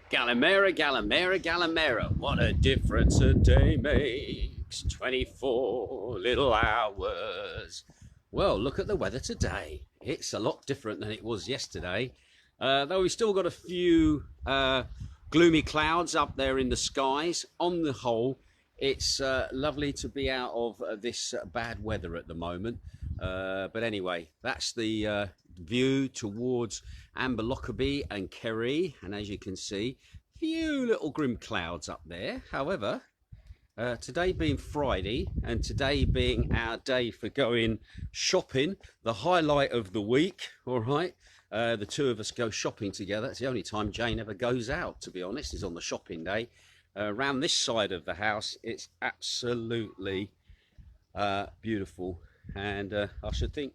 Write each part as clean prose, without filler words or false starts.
Galimera, Galimera, Galimera. What a difference a day makes. 24 little hours. Well, look at the weather today. It's a lot different than it was yesterday. Though we've still got a few gloomy clouds up there in the skies. On the whole, it's lovely to be out of this bad weather at the moment. But anyway, that's the view towards Amber Lockerbie and Kerry, and as you can see, few little grim clouds up there. However, today being Friday and today being our day for going shopping, the highlight of the week, all right, the two of us go shopping together. It's the only time Jane ever goes out, to be honest, is on the shopping day. Around this side of the house, it's absolutely beautiful, and I should think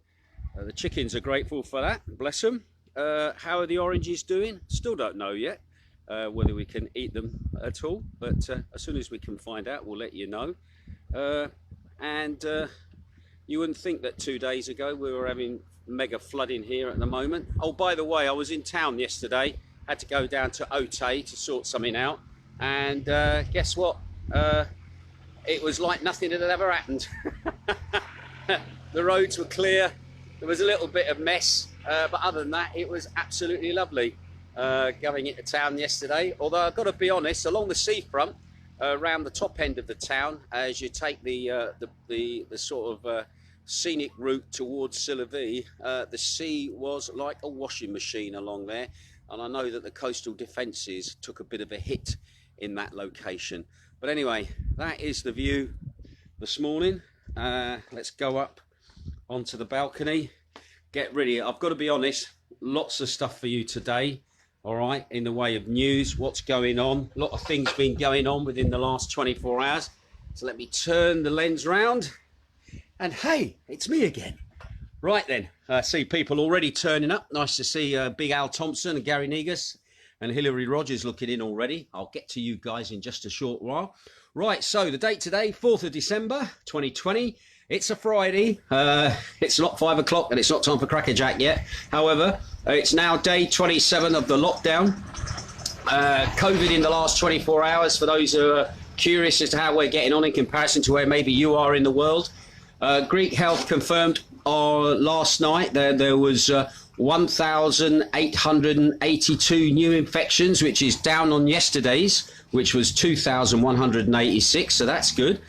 the chickens are grateful for that, bless them. How are the oranges doing? Still don't know yet whether we can eat them at all, but as soon as we can find out, we'll let you know. And you wouldn't think that 2 days ago we were having mega flooding here at the moment. Oh, by the way, I was in town yesterday, had to go down to Otay to sort something out, and guess what? It was like nothing had ever happened. The roads were clear. There was a little bit of mess, but other than that, it was absolutely lovely going into town yesterday. Although I've got to be honest, along the seafront, around the top end of the town, as you take the sort of scenic route towards Sillavi, the sea was like a washing machine along there, and I know that the coastal defences took a bit of a hit in that location. But anyway, that is the view this morning. Let's go up onto the balcony, get ready. I've got to be honest, lots of stuff for you today, all right, in the way of news, what's going on. A lot of things been going on within the last 24 hours. So let me turn the lens round, and hey, it's me again. Right then, I see people already turning up. Nice to see Big Al Thompson and Gary Negus and Hilary Rogers looking in already. I'll get to you guys in just a short while. Right, so the date today, 4th of December 2020. It's a Friday. It's not 5 o'clock and it's not time for crackerjack yet. However, it's now day 27 of the lockdown. COVID in the last 24 hours, for those who are curious as to how we're getting on in comparison to where maybe you are in the world. Greek Health confirmed last night that there was 1,882 new infections, which is down on yesterday's, which was 2,186, so that's good.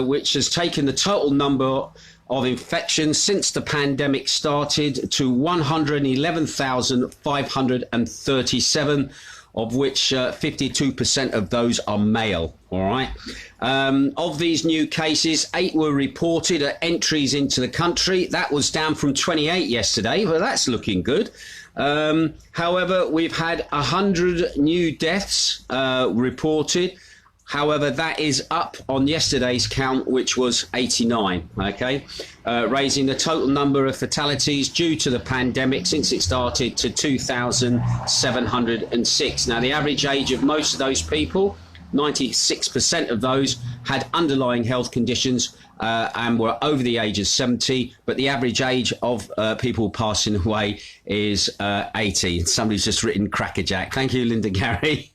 Which has taken the total number of infections since the pandemic started to 111,537, of which 52% of those are male. All right. Of these new cases, 8 were reported at entries into the country. That was down from 28 yesterday. Well, that's looking good. However, we've had 100 new deaths reported. However, that is up on yesterday's count, which was 89, okay? Raising the total number of fatalities due to the pandemic since it started to 2,706. Now, the average age of most of those people, 96% of those, had underlying health conditions and were over the age of 70, but the average age of people passing away is 80. Somebody's just written crackerjack. Thank you, Linda Gary.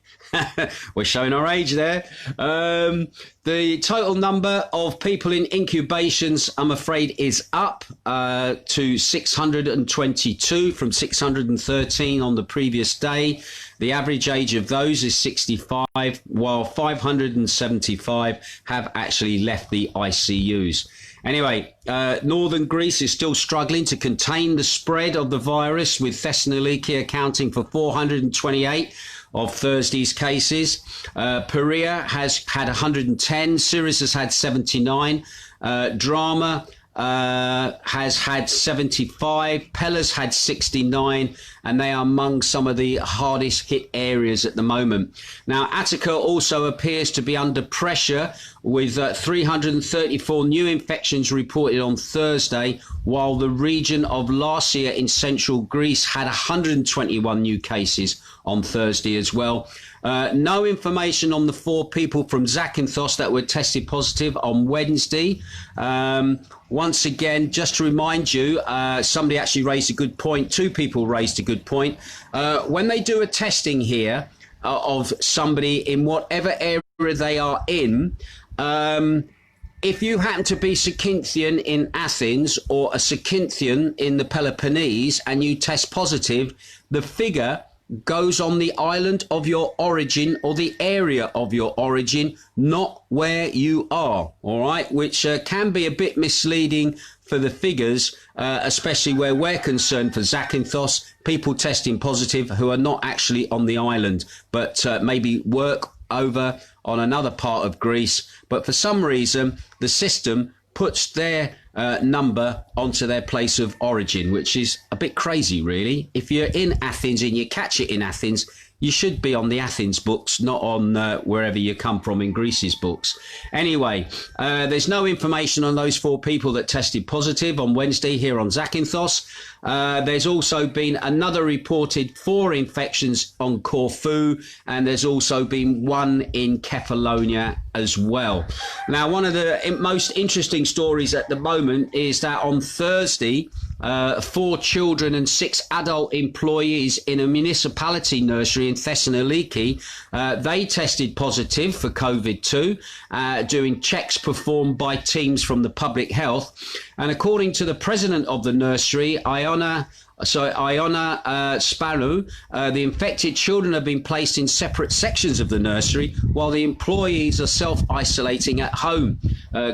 We're showing our age there. The total number of people in incubations, I'm afraid, is up to 622 from 613 on the previous day. The average age of those is 65, while 575 have actually left the ICUs. Anyway, northern Greece is still struggling to contain the spread of the virus, with Thessaloniki accounting for 428 of Thursday's cases. Perea has had 110. Syris has had 79. Drama has had 75. Pellas had 69, and they are among some of the hardest hit areas at the moment. Now, Attica also appears to be under pressure, with 334 new infections reported on Thursday, while the region of Larsia in central Greece had 121 new cases on Thursday as well. No information on the 4 people from Zakynthos that were tested positive on Wednesday. Once again, just to remind you, somebody actually raised a good point. 2 people raised a good point. When they do a testing here, of somebody in whatever area they are in. If you happen to be Zakynthos in Athens or a Zakynthos in the Peloponnese and you test positive, the figure goes on the island of your origin or the area of your origin, not where you are, all right, which can be a bit misleading for the figures, especially where we're concerned for Zakynthos, people testing positive who are not actually on the island, but maybe work over on another part of Greece. But for some reason, the system puts their number onto their place of origin, which is a bit crazy, really. If you're in Athens and you catch it in Athens, you should be on the Athens books, not on wherever you come from in Greece's books. Anyway, there's no information on those 4 people that tested positive on Wednesday here on Zakynthos. There's also been another reported 4 infections on Corfu, and there's also been 1 in Kefalonia as well. Now, one of the most interesting stories at the moment is that on Thursday, 4 children and 6 adult employees in a municipality nursery in Thessaloniki, they tested positive for COVID-2 during checks performed by teams from the public health. And according to the president of the nursery, Iona Sparu, the infected children have been placed in separate sections of the nursery while the employees are self-isolating at home.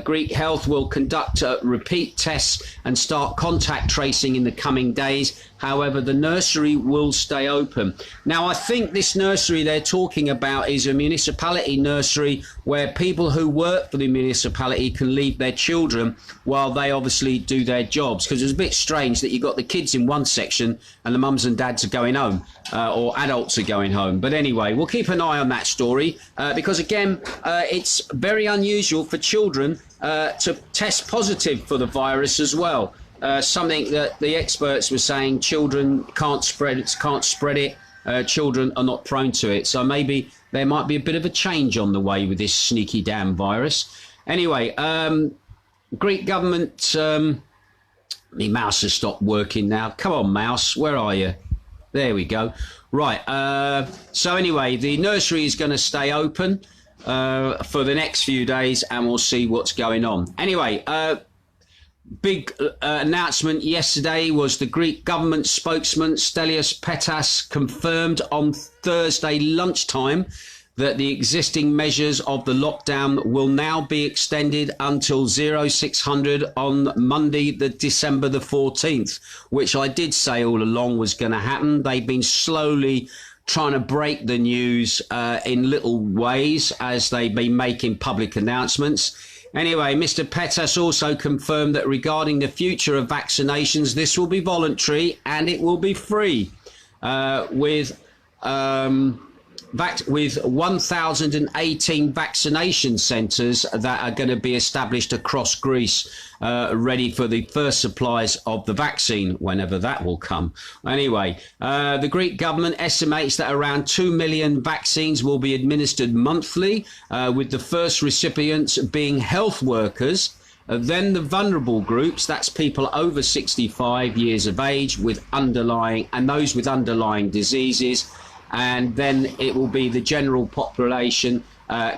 Greek Health will conduct repeat tests and start contact tracing in the coming days. However, the nursery will stay open. Now, I think this nursery they're talking about is a municipality nursery where people who work for the municipality can leave their children while they obviously do their jobs, because it's a bit strange that you've got the kids in one section and the mums and dads are going home, or adults are going home. But anyway, we'll keep an eye on that story because, again, it's very unusual for children to test positive for the virus as well. Something that the experts were saying children can't spread it. Children are not prone to it. So maybe there might be a bit of a change on the way with this sneaky damn virus. Anyway, Greek government... my mouse has stopped working now. Come on, mouse. Where are you? There we go. Right. So anyway, the nursery is going to stay open for the next few days and we'll see what's going on. Anyway, big announcement yesterday was the Greek government spokesman Stelios Petas confirmed on Thursday lunchtime that the existing measures of the lockdown will now be extended until 0600 on Monday, December the 14th, which I did say all along was going to happen. They've been slowly trying to break the news in little ways as they've been making public announcements. Anyway, Mr. Petas also confirmed that regarding the future of vaccinations, this will be voluntary and it will be free with 1,018 vaccination centres that are going to be established across Greece, ready for the first supplies of the vaccine, whenever that will come. Anyway, the Greek government estimates that around 2 million vaccines will be administered monthly, with the first recipients being health workers, then the vulnerable groups, that's people over 65 years of age with underlying, and those with underlying diseases, and then it will be the general population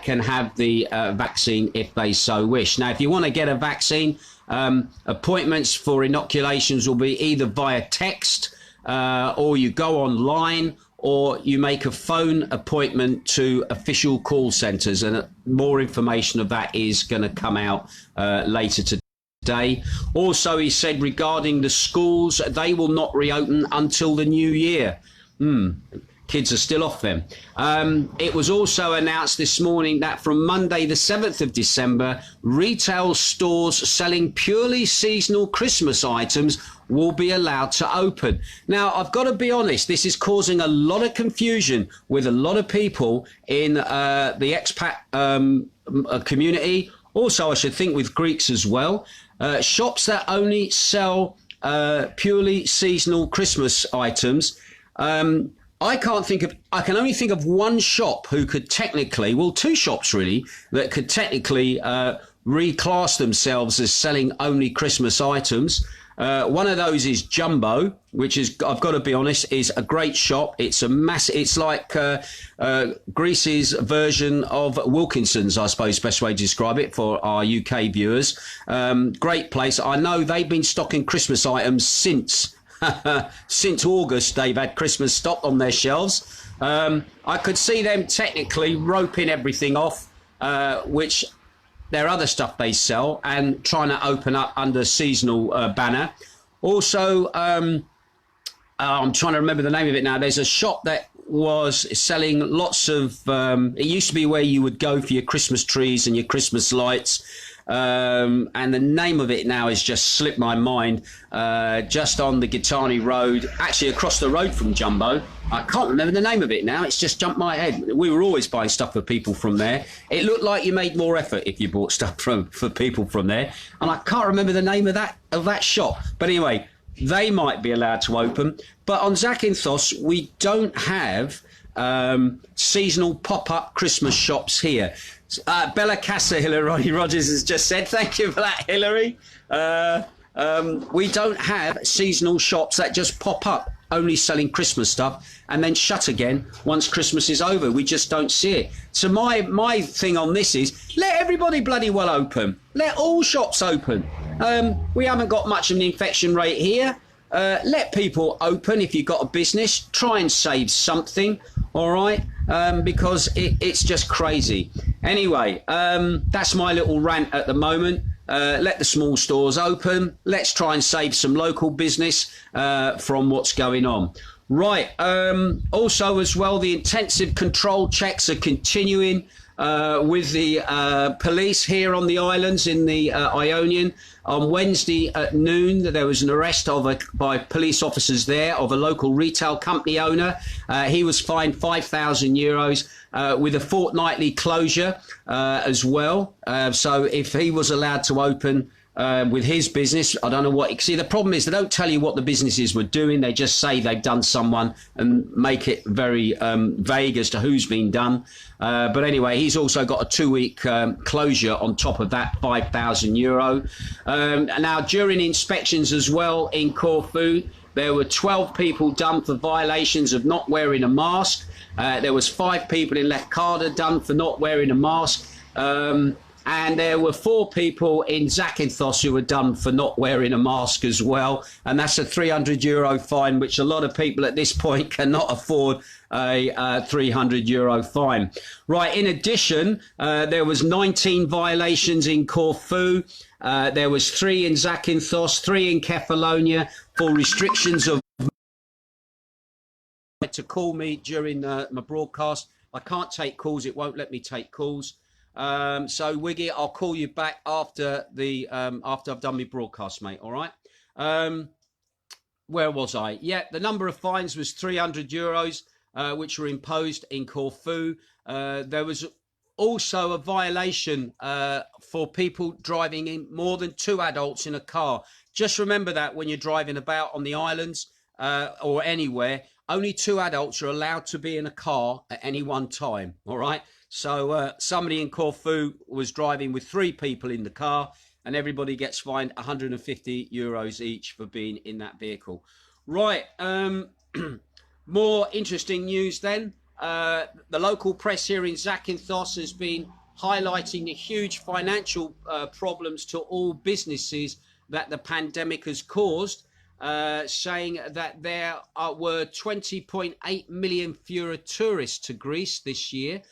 can have the vaccine if they so wish. Now, if you want to get a vaccine, appointments for inoculations will be either via text or you go online or you make a phone appointment to official call centres, and more information of that is going to come out later today. Also, he said regarding the schools, they will not reopen until the new year. Kids are still off them. It was also announced this morning that from Monday, the 7th of December, retail stores selling purely seasonal Christmas items will be allowed to open. Now, I've got to be honest, this is causing a lot of confusion with a lot of people in the expat community. Also, I should think with Greeks as well. Shops that only sell purely seasonal Christmas items. I can only think of one shop who could technically, well, 2 shops really, that could technically reclass themselves as selling only Christmas items. One of those is Jumbo, which is, I've got to be honest, is a great shop. It's a massive, it's like Greece's version of Wilkinson's, I suppose, best way to describe it for our UK viewers. Great place. I know they've been stocking Christmas items since August. They've had Christmas stock on their shelves. I could see them technically roping everything off, which their other stuff they sell, and trying to open up under seasonal banner. Also, I'm trying to remember the name of it now. There's a shop that was selling lots of, it used to be where you would go for your Christmas trees and your Christmas lights. And the name of it now has just slipped my mind. Just on the Gitani Road, actually across the road from Jumbo. I can't remember the name of it now. It's just jumped my head. We were always buying stuff for people from there. It looked like you made more effort if you bought stuff for people from there. And I can't remember the name of that shop. But anyway, they might be allowed to open. But on Zakynthos, we don't have seasonal pop-up Christmas shops here. Bella Casa, Hilary Rogers has just said. Thank you for that, Hilary. We don't have seasonal shops that just pop up, only selling Christmas stuff, and then shut again once Christmas is over. We just don't see it. So my thing on this is, let everybody bloody well open. Let all shops open. We haven't got much of an infection rate here. Let people open if you've got a business. Try and save something, all right? Because it's just crazy. Anyway, that's my little rant at the moment. Let the small stores open. Let's try and save some local business from what's going on. Right. Also, as well, the intensive control checks are continuing with the police here on the islands in the Ionian. On Wednesday at noon, there was an arrest by police officers there of a local retail company owner. He was fined €5,000 with a fortnightly closure as well. So if he was allowed to open with his business, I don't know what. See, the problem is they don't tell you what the businesses were doing. They just say they've done someone and make it very vague as to who's been done. But anyway, he's also got a 2-week closure on top of that €5,000. Now, during inspections as well in Corfu, there were 12 people done for violations of not wearing a mask. There was 5 people in Macardo done for not wearing a mask. And there were 4 people in Zakynthos who were done for not wearing a mask as well. And that's a €300 fine, which a lot of people at this point cannot afford a €300 fine. Right, in addition, there was 19 violations in Corfu. There was 3 in Zakynthos, 3 in Kefalonia for restrictions of to call me during my broadcast. I can't take calls. It won't let me take calls. So Wiggy, I'll call you back after after I've done my broadcast, mate. All right. Where was I? Yeah, the number of fines was €300, which were imposed in Corfu. There was also a violation for people driving in more than 2 adults in a car. Just remember that when you're driving about on the islands or anywhere, only 2 adults are allowed to be in a car at any one time. All right. So somebody in Corfu was driving with 3 people in the car, and everybody gets fined €150 each for being in that vehicle. Right. More interesting news then. The local press here in Zakynthos has been highlighting the huge financial problems to all businesses that the pandemic has caused, saying that there were 20.8 million fewer tourists to Greece this year.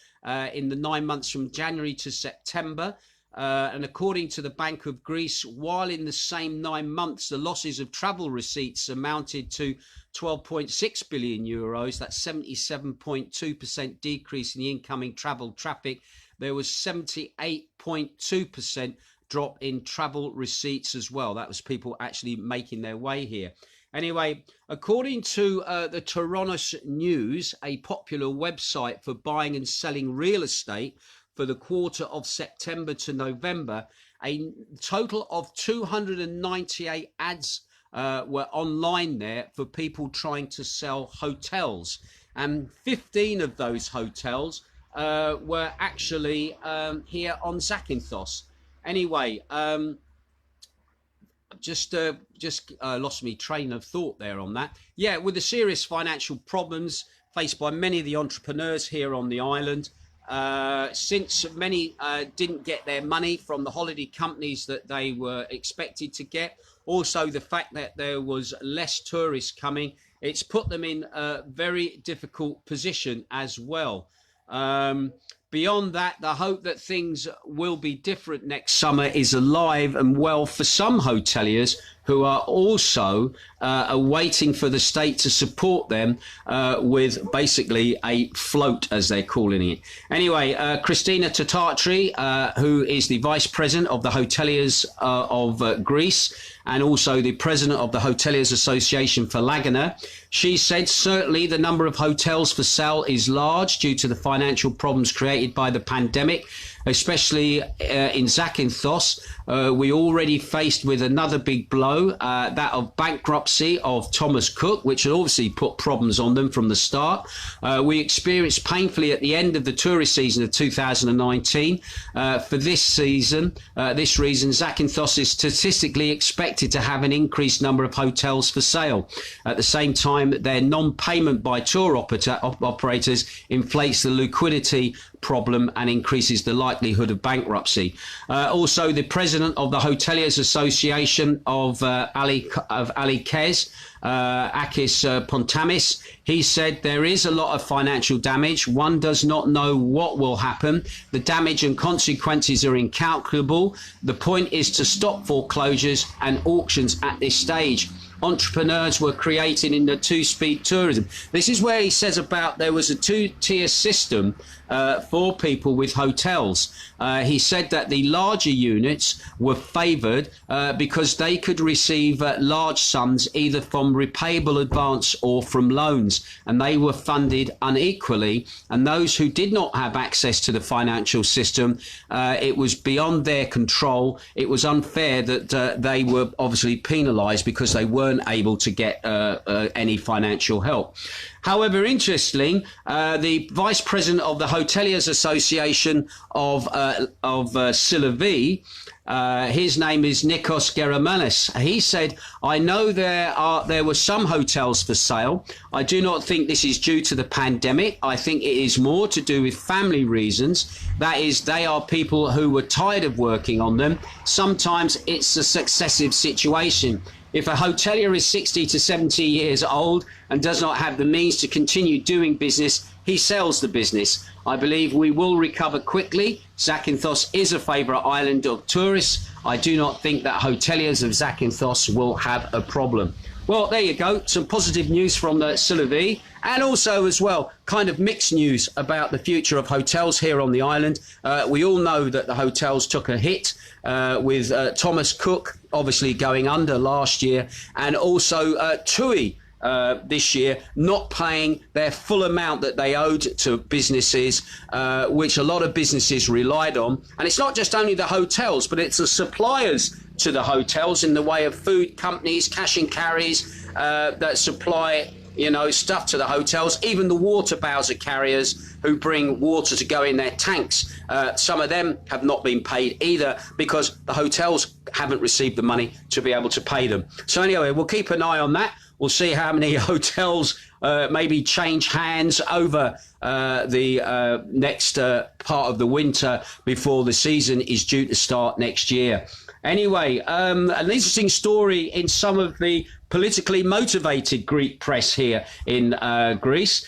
In the 9 months from January to September. And according to the Bank of Greece, while in the same 9 months, the losses of travel receipts amounted to €12.6 billion, that's 77.2% decrease in the incoming travel traffic. There was 78.2% drop in travel receipts as well. That was people actually making their way here. Anyway, according to the Toronto News, a popular website for buying and selling real estate for the quarter of September to November, a total of 298 ads were online there for people trying to sell hotels. And 15 of those hotels were actually here on Zakynthos. Anyway, just lost me train of thought there on that. Yeah, with the serious financial problems faced by many of the entrepreneurs here on the island, since many didn't get their money from the holiday companies that they were expected to get, also the fact that there was less tourists coming, it's put them in a very difficult position as well. Beyond that, the hope that things will be different next summer is alive and well for some hoteliers who are also waiting for the state to support them with basically a float, as they're calling it. Anyway, Christina Tatatri, who is the Vice President of the Hoteliers of Greece and also the President of the Hoteliers Association for Laguna, she said certainly the number of hotels for sale is large due to the financial problems created by the pandemic, especially in Zakynthos. We already faced with another big blow, that of bankruptcy of Thomas Cook, which had obviously put problems on them from the start. We experienced painfully at the end of the tourist season of 2019. For this reason, Zakynthos is statistically expected to have an increased number of hotels for sale. At the same time, their non-payment by tour operators inflates the liquidity problem and increases the likelihood of bankruptcy. Also, the president of the Hoteliers Association of Ali Kez, Akis Pontamis, he said there is a lot of financial damage. One does not know what will happen. The damage and consequences are incalculable. The point is to stop foreclosures and auctions at this stage. Entrepreneurs were created in the two-speed tourism. This is where he says about there was a two-tier system for people with hotels. He said that the larger units were favoured because they could receive large sums either from repayable advance or from loans, and they were funded unequally. And those who did not have access to the financial system, it was beyond their control. It was unfair that they were obviously penalised because they weren't able to get any financial help. However, interesting, the Vice President of the Hoteliers Association of Silavi, his name is Nikos Geramanis. He said, I know there were some hotels for sale. I do not think this is due to the pandemic. I think it is more to do with family reasons. That is, they are people who were tired of working on them. Sometimes it's a successive situation. If a hotelier is 60 to 70 years old and does not have the means to continue doing business, he sells the business. I believe we will recover quickly. Zakynthos is a favourite island of tourists. I do not think that hoteliers of Zakynthos will have a problem. Well, there you go. Some positive news from the Silavi, and also as well, kind of mixed news about the future of hotels here on the island. We all know that the hotels took a hit with Thomas Cook obviously going under last year, and also TUI this year not paying their full amount that they owed to businesses, which a lot of businesses relied on. And it's not just only the hotels, but it's the suppliers to the hotels in the way of food companies, cash and carries that supply, you know, stuff to the hotels, even the water bowser carriers who bring water to go in their tanks. Some of them have not been paid either because the hotels haven't received the money to be able to pay them. So anyway, we'll keep an eye on that. We'll see how many hotels maybe change hands over the next part of the winter before the season is due to start next year. Anyway, an interesting story in some of the politically motivated Greek press here in Greece.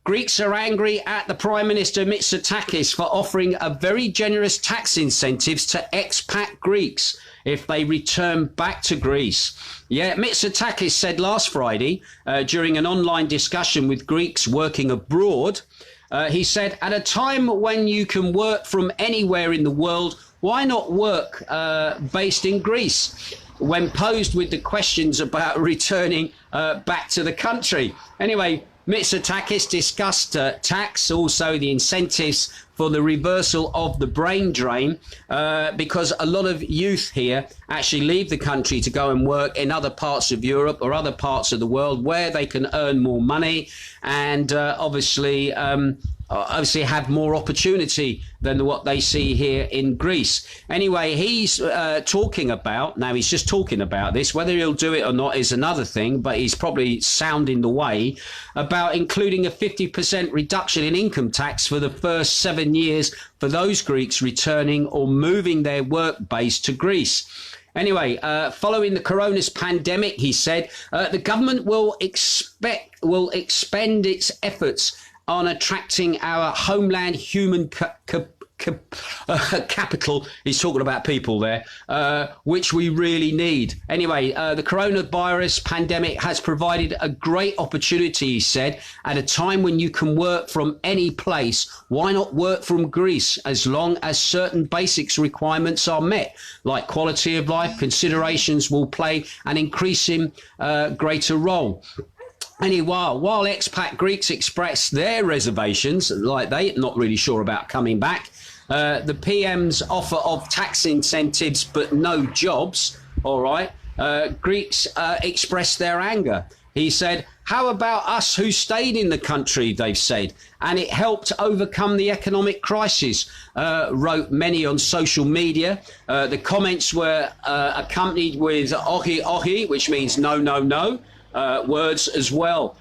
Greeks are angry at the Prime Minister Mitsotakis for offering a very generous tax incentives to expat Greeks if they return back to Greece. Yeah, Mitsotakis said last Friday during an online discussion with Greeks working abroad, he said, at a time when you can work from anywhere in the world, why not work based in Greece? When posed with the questions about returning back to the country. Anyway, Mitsotakis discussed tax, also the incentives for the reversal of the brain drain, because a lot of youth here actually leave the country to go and work in other parts of Europe or other parts of the world where they can earn more money. And obviously, obviously have more opportunity than what they see here in Greece. Anyway, he's talking about, now he's just talking about this, whether he'll do it or not is another thing, but he's probably sounding the way about including a 50% reduction in income tax for the first 7 years for those Greeks returning or moving their work base to Greece. Anyway, following the coronavirus pandemic, he said, the government will expend its efforts on attracting our homeland human capital. He's talking about people there, which we really need. Anyway, the coronavirus pandemic has provided a great opportunity, he said, at a time when you can work from any place. Why not work from Greece as long as certain basics requirements are met, like quality of life considerations will play an increasing greater role. Anyway, while expat Greeks express their reservations, like they're not really sure about coming back, the PM's offer of tax incentives but no jobs, all right, Greeks expressed their anger. He said, how about us who stayed in the country, they've said, and it helped overcome the economic crisis, wrote many on social media. The comments were accompanied with ohi ohi, which means no, no, no. Words as well.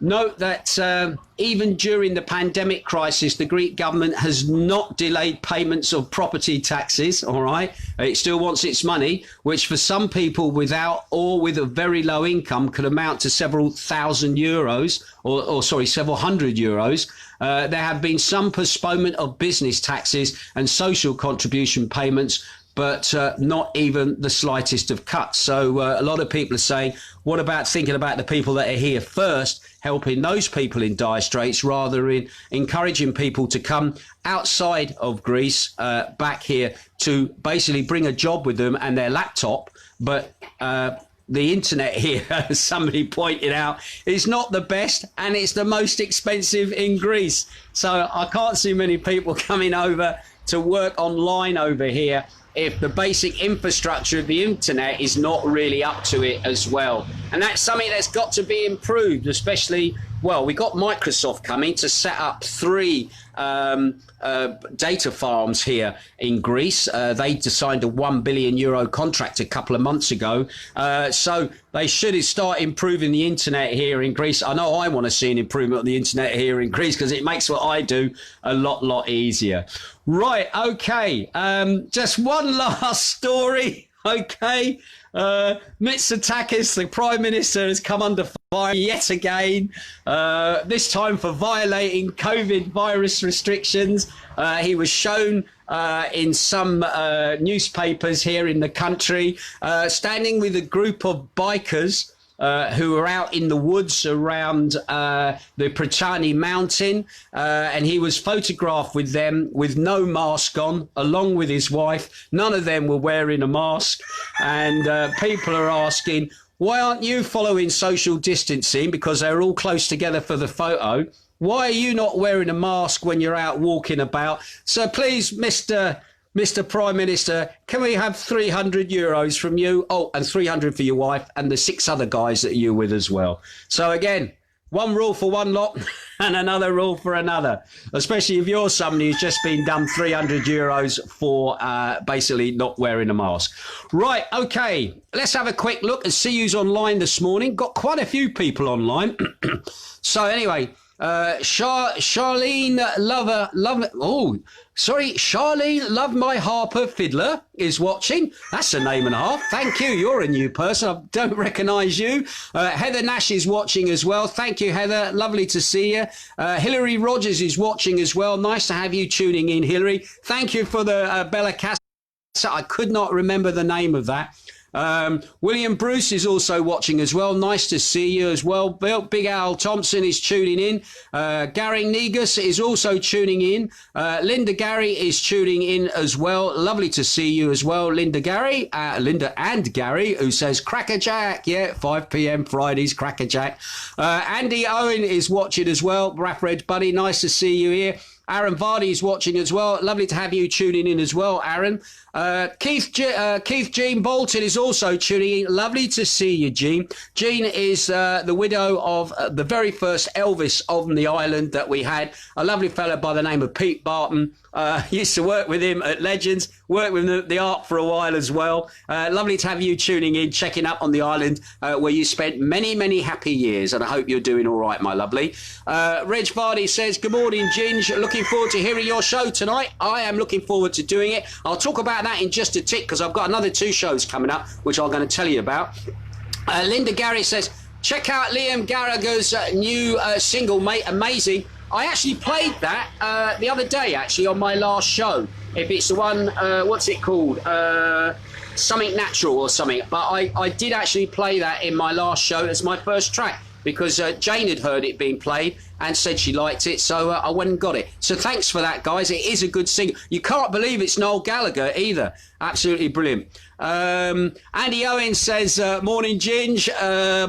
Note that even during the pandemic crisis, the Greek government has not delayed payments of property taxes, all right? It still wants its money, which for some people without or with a very low income could amount to several thousand euros, or several hundred euros. There have been some postponement of business taxes and social contribution payments, but not even the slightest of cuts. So a lot of people are saying, what about thinking about the people that are here first, helping those people in dire straits, rather than encouraging people to come outside of Greece back here to basically bring a job with them and their laptop. But the internet here, as somebody pointed out, is not the best and it's the most expensive in Greece. So I can't see many people coming over to work online over here if the basic infrastructure of the internet is not really up to it as well. And that's something that's got to be improved, especially, well, we got Microsoft coming to set up 3 data farms here in Greece. They signed a €1 billion contract a couple of months ago. So they should start improving the internet here in Greece. I know I want to see an improvement on the internet here in Greece because it makes what I do a lot easier. Right, okay. Just one last story, okay. Mitsotakis, the Prime Minister, has come under fire yet again, this time for violating COVID virus restrictions. He was shown in some newspapers here in the country, standing with a group of bikers who were out in the woods around the Pratani mountain, and he was photographed with them with no mask on, along with his wife. None of them were wearing a mask, and people are asking, why aren't you following social distancing? Because they're all close together for the photo. Why are you not wearing a mask when you're out walking about? So please, Mr. Prime Minister, can we have €300 from you? Oh, and 300 for your wife and the 6 other guys that you're with as well. So again, one rule for one lot and another rule for another, especially if you're somebody who's just been done €300 for basically not wearing a mask. Right, okay, let's have a quick look and see who's online this morning. Got quite a few people online. So anyway, Charlene Charlene Love My Harper Fiddler is watching. That's a name and a half. Thank you. You're a new person. I don't recognise you. Heather Nash is watching as well. Thank you, Heather. Lovely to see you. Hilary Rogers is watching as well. Nice to have you tuning in, Hilary. Thank you for the Bella Casa. I could not remember the name of that. William Bruce is also watching as well. Nice to see you as well. Big Al Thompson is tuning in. Gary Negus is also tuning in. Linda Gary is tuning in as well. Lovely to see you as well, Linda and Gary, who says Crackerjack. Yeah, 5 p.m. Fridays, Crackerjack. Andy Owen is watching as well. Rap Red Buddy, nice to see you here. Aaron Vardy is watching as well. Lovely to have you tuning in as well, Aaron. Keith Jean Bolton is also tuning in. Lovely to see you, Jean. Jean is the widow of the very first Elvis on the island that we had. A lovely fellow by the name of Pete Barton. Used to work with him at Legends, worked with the art for a while as well. Lovely to have you tuning in, checking up on the island where you spent many, many happy years. And I hope you're doing all right, my lovely. Reg Vardy says, good morning, Ginge. Looking forward to hearing your show tonight. I am looking forward to doing it. I'll talk about that in just a tick because I've got another 2 shows coming up, which I'm going to tell you about. Linda Gary says, check out Liam Gallagher's new single, mate. Amazing. I actually played that the other day, actually, on my last show. If it's the one, what's it called? Something Natural or something. But I did actually play that in my last show as my first track because Jane had heard it being played and said she liked it, so I went and got it. So thanks for that, guys. It is a good single. You can't believe it's Noel Gallagher either. Absolutely brilliant. Andy Owen says, morning, Ginge.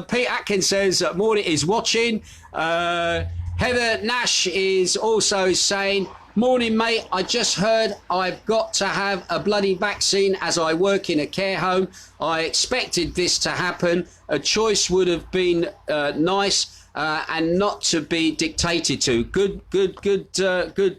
Pete Atkins says, morning, is watching. Heather Nash is also saying, morning, mate. I just heard I've got to have a bloody vaccine as I work in a care home. I expected this to happen. A choice would have been nice and not to be dictated to. Good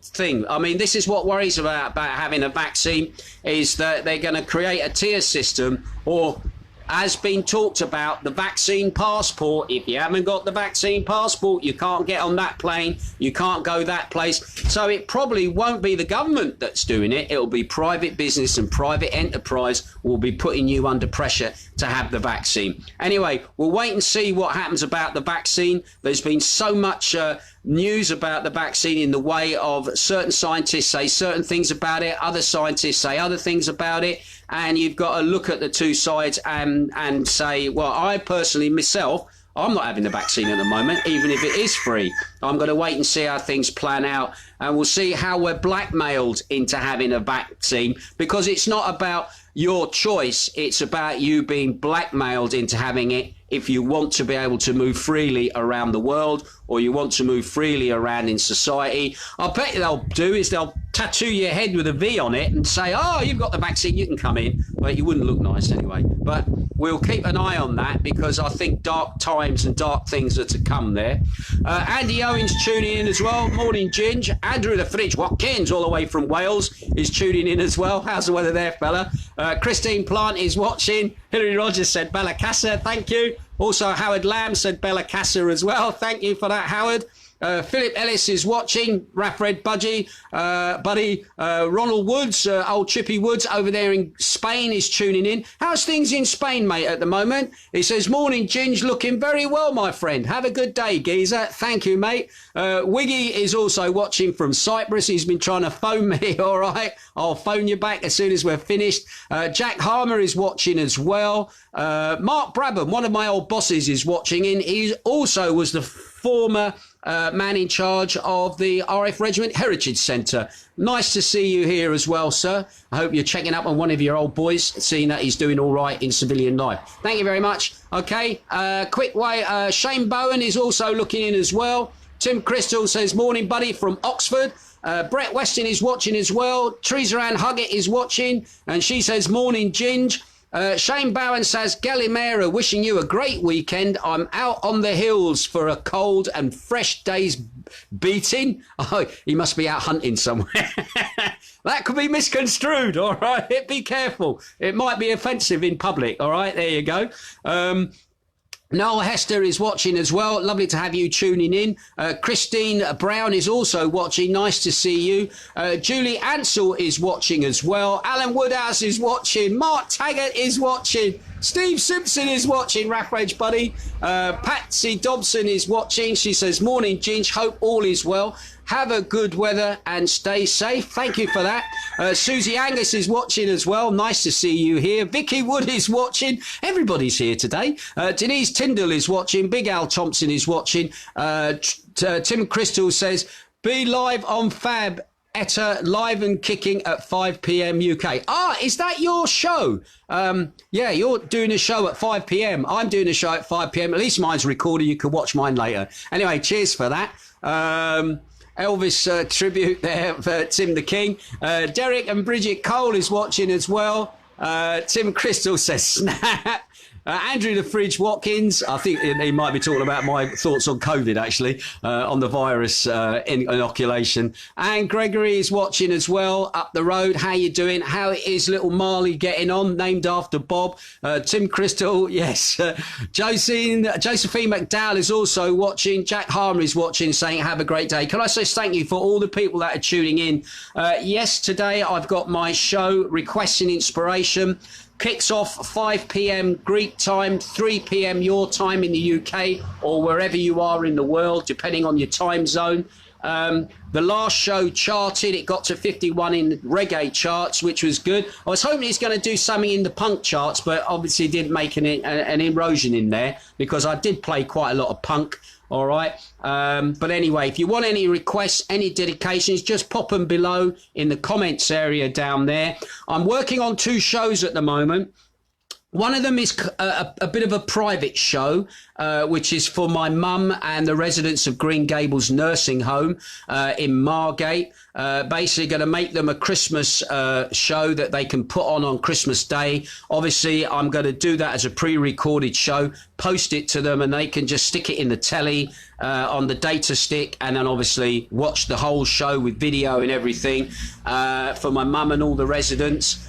thing. I mean, this is what worries about having a vaccine is that they're going to create a tier system or as been talked about, the vaccine passport. If you haven't got the vaccine passport, you can't get on that plane, you can't go that place. So it probably won't be the government that's doing it. It'll be private business and private enterprise will be putting you under pressure to have the vaccine. Anyway, we'll wait and see what happens about the vaccine. There's been so much news about the vaccine in the way of certain scientists say certain things about it, other scientists say other things about it, and you've got to look at the 2 sides and say, well, I personally myself, I'm not having the vaccine at the moment, even if it is free. I'm going to wait and see how things plan out, and we'll see how we're blackmailed into having a vaccine, because it's not about your choice, it's about you being blackmailed into having it if you want to be able to move freely around the world or you want to move freely around in society. I bet they'll do is they'll tattoo your head with a V on it and say, oh, you've got the vaccine, you can come in. But you wouldn't look nice anyway. But we'll keep an eye on that because I think dark times and dark things are to come there. Andy Owens tuning in as well. Morning, Ginge. Andrew the Fridge Watkins, all the way from Wales, is tuning in as well. How's the weather there, fella? Christine Plant is watching. Hilary Rogers said Bellacassa, thank you. Also, Howard Lamb said Bellacassa as well. Thank you for that, Howard. Philip Ellis is watching. Raffred Budgie, Buddy. Ronald Woods, old Chippy Woods over there in Spain is tuning in. How's things in Spain, mate, at the moment? He says, morning, Ginge, looking very well, my friend. Have a good day, geezer. Thank you, mate. Wiggy is also watching from Cyprus. He's been trying to phone me, all right. I'll phone you back as soon as we're finished. Jack Harmer is watching as well. Mark Brabham, one of my old bosses, is watching in. He also was the former man in charge of the RF Regiment Heritage Centre. Nice to see you here as well, sir. I hope you're checking up on one of your old boys, seeing that he's doing all right in civilian life. Thank you very much. Okay, quick way. Shane Bowen is also looking in as well. Tim Crystal says, morning, buddy, from Oxford. Brett Weston is watching as well. Teresa Ann Huggett is watching, and she says, morning, Ginge. Shane Bowen says, Gallimera, wishing you a great weekend. I'm out on the hills for a cold and fresh day's beating. Oh, he must be out hunting somewhere. That could be misconstrued, all right? Be careful. It might be offensive in public, all right? There you go. Noel Hester is watching as well. Lovely to have you tuning in. Christine Brown is also watching. Nice to see you. Julie Ansell is watching as well. Alan Woodhouse is watching. Mark Taggart is watching. Steve Simpson is watching, Raffrage Buddy. Patsy Dobson is watching. She says, morning, Ginge. Hope all is well. Have a good weather and stay safe. Thank you for that. Susie Angus is watching as well. Nice to see you here. Vicky Wood is watching. Everybody's here today. Denise Tyndall is watching. Big Al Thompson is watching. Tim Crystal says, be live on Fab. Etta live and kicking at 5 p.m. UK. Ah, is that your show? Yeah, you're doing a show at 5 p.m. I'm doing a show at 5 p.m. At least mine's recorded. You can watch mine later. Anyway, cheers for that. Elvis tribute there for Tim the King. Derek and Bridget Cole is watching as well. Tim Crystal says snap. Andrew the Fridge Watkins, I think he might be talking about my thoughts on COVID, actually, on the virus inoculation. And Gregory is watching as well, up the road. How you doing? How is little Marley getting on, named after Bob? Tim Crystal, yes. Josephine McDowell is also watching. Jack Harmer is watching, saying, have a great day. Can I say thank you for all the people that are tuning in? Yes, today I've got my show, Requesting Inspiration. Kicks off 5 p.m. Greek time, 3 p.m. your time in the UK or wherever you are in the world, depending on your time zone. The last show charted. It got to 51 in reggae charts, which was good. I was hoping it's going to do something in the punk charts, but obviously didn't make an erosion in there because I did play quite a lot of punk. All right. But anyway, if you want any requests, any dedications, just pop them below in the comments area down there. I'm working on 2 shows at the moment. One of them is a bit of a private show, which is for my mum and the residents of Green Gables Nursing Home in Margate. Basically going to make them a Christmas show that they can put on Christmas Day. Obviously, I'm going to do that as a pre-recorded show, post it to them, and they can just stick it in the telly on the data stick, and then obviously watch the whole show with video and everything for my mum and all the residents.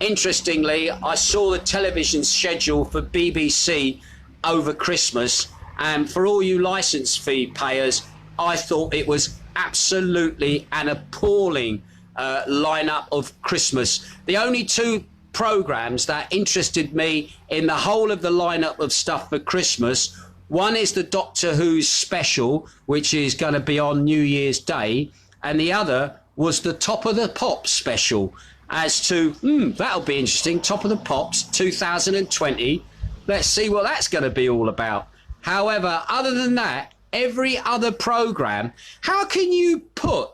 Interestingly, I saw the television schedule for BBC over Christmas, and for all you license fee payers, I thought it was absolutely an appalling lineup of Christmas. The only 2 programs that interested me in the whole of the lineup of stuff for Christmas, one is the Doctor Who's special, which is going to be on New Year's Day, and the other was the Top of the Pops special. As to, that'll be interesting, Top of the Pops 2020. Let's see what that's going to be all about. However, other than that, every other program, how can you put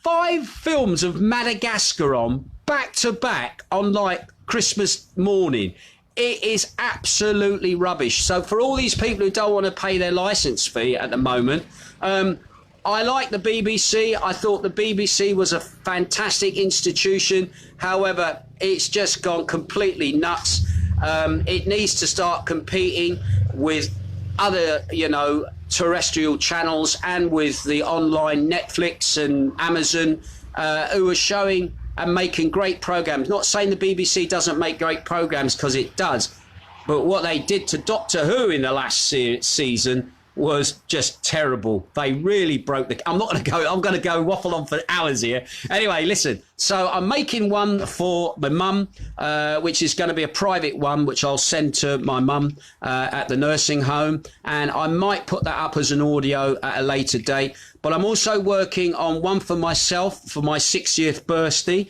5 films of Madagascar on back to back on like Christmas morning? It is absolutely rubbish. So for all these people who don't want to pay their license fee at the moment, I like the BBC. I thought the BBC was a fantastic institution. However, it's just gone completely nuts. It needs to start competing with other, terrestrial channels and with the online Netflix and Amazon, who are showing and making great programs. Not saying the BBC doesn't make great programs, because it does. But what they did to Doctor Who in the last season was just terrible. They really broke the... I'm going to go waffle on for hours here. Anyway, listen. So I'm making one for my mum, which is going to be a private one, which I'll send to my mum at the nursing home. And I might put that up as an audio at a later date. But I'm also working on one for myself for my 60th birthday,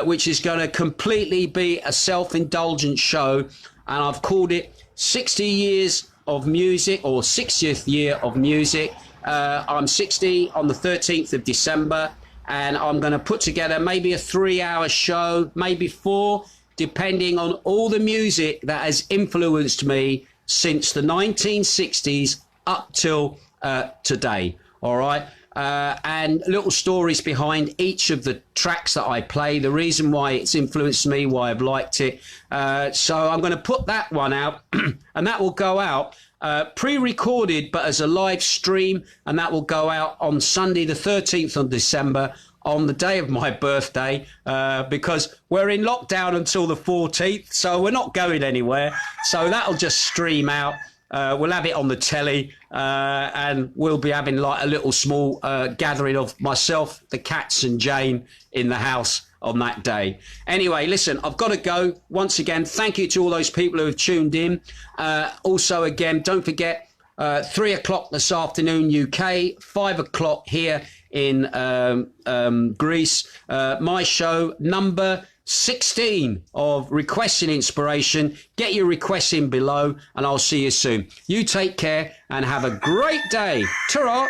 which is going to completely be a self-indulgent show. And I've called it 60 Years of Music, or 60th Year of Music. I'm 60 on the 13th of December, and I'm going to put together maybe a 3-hour show, maybe 4, depending on all the music that has influenced me since the 1960s up till today. All right. And little stories behind each of the tracks that I play, the reason why it's influenced me, why I've liked it. So I'm going to put that one out, and that will go out pre-recorded, but as a live stream, and that will go out on Sunday the 13th of December, on the day of my birthday, because we're in lockdown until the 14th, so we're not going anywhere. So that'll just stream out. We'll have it on the telly, and we'll be having like a little small gathering of myself, the cats and Jane in the house on that day. Anyway, listen, I've got to go. Once again, thank you to all those people who have tuned in. Also, again, don't forget, 3 o'clock this afternoon UK, 5 o'clock here in Greece. My show number 16 of Requesting Inspiration. Get your requests in below, and I'll see you soon. You take care and have a great day. Ta-ra!